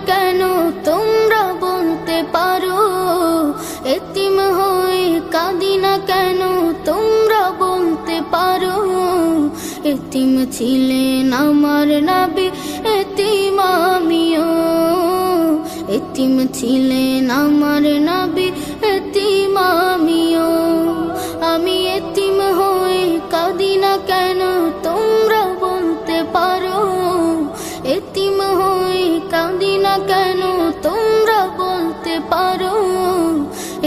কেন তোমরা বলতে পারো, এতিম হয়ে কাঁদি না কেন তোমরা বলতে পারো। এতিম ছিলেন আমার নবী, এতিম আমিও। এতিম ছিলেন আমার নবী, এতিম আমিও। আমি এতিম হয়ে কাঁদি না কেন তোমরা বলতে পারো, এতিম হয়ে কাঁদি না কেন তোমরা বলতে পারো।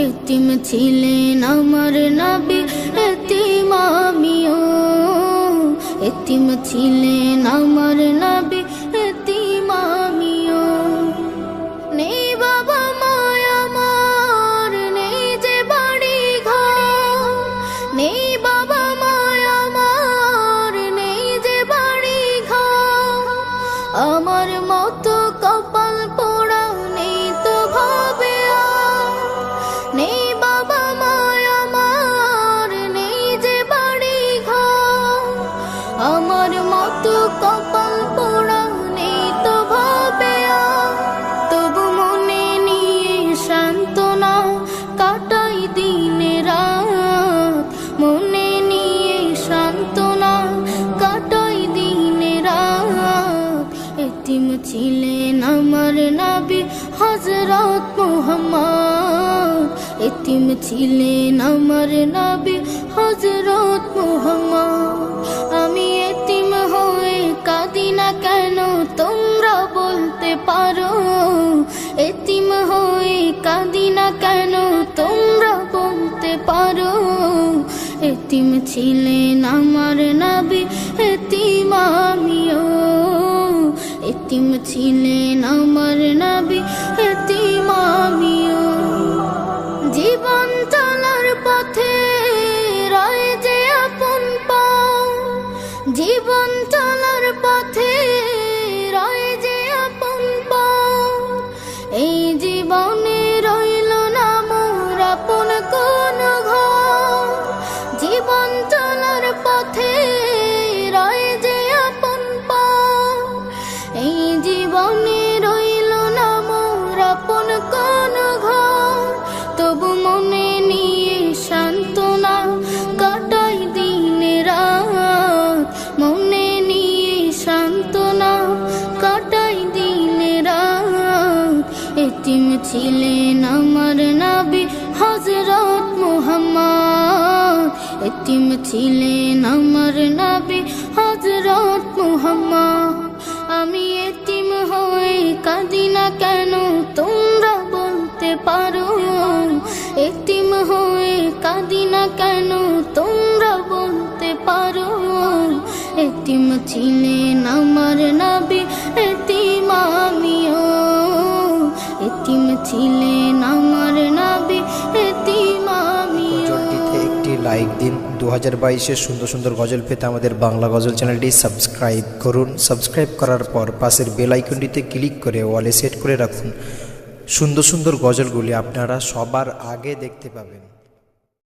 এতিম ছিলেন আমার নবী, এতিম আমিও। এতিম ছিলেন আমার নবী, এতিম আমিও। নেই বাবা মায় আমার, নেই যে বাড়ি ঘর। নেই বাবা মায় আমার, নেই যে বাড়ি ঘর। আমার মতো কপাল পোড়া নেই তো ভাবে আর। নেই বাবা মায় আমার, নেই যে বাড়ি ঘর। আমার মতো কপাল পোড়া নেই তো ভাবে আর। তবু মনে নিয়ে সান্ত্বনা কাটাই দিনে রাত। মনে নিয়ে সান্ত্বনা কাটাই দিনে রাত। এতিম ছিলেন আমার নবী হযরত মুহাম্মদ। এতিম ছিলেন আমার নবী হযরত মুহাম্মদ। আমি এতিম হয়ে কাঁদি না কেন তোমরা বলতে পারো, এতিম হয়ে কাঁদি না কেন তোমরা বলতে পারো। এতিম ছিলেন আমার নবী, এতিম আমিও। এতিম ছিলেন আমার নবী, এতিম আমিও। জীবন চলার পথে রয় যে আপন পাও। জীবন চলার পথে রয় যে আপন পাও। এই জীবনে রইল না মোর আপন কোন ঘর। জীবন চলার পথে রয় যে আপন পাও। এই জীবনে রইল না মোর আপন কোন ঘর। তবু মনে নিয়ে সান্ত্বনা কাটাই দিনে রাত। মনে নিয়ে সান্ত্বনা কাটাই দিনে রাত। এতিম ছিলেন আমার নবী হযরত মুহাম্মদ। এতিম ছিলেন আমার নবী হযরত মুহাম্মদ। আমি এতিম হয়ে কাঁদি না কেন তোমরা বলতে পারো, এতিম হয়ে কাঁদি না কেন তোমরা বলতে পারো। এতিম ছিলেন আমার নবী, এতিম আমিও। এতিম ছিলেন আমার নবী, এতিম আমিও। গজলটিতে একটি লাইক দিন। 2022-এর সুন্দর সুন্দর গজল পেতে আমাদের বাংলা গজল চ্যানেলটি সাবস্ক্রাইব করুন। সাবস্ক্রাইব করার পর পাশের বেল আইকনটিতে ক্লিক করে ওয়ালে সেট করে রাখুন। সুন্দর সুন্দর গজলগুলি আপনারা সবার আগে দেখতে পাবেন।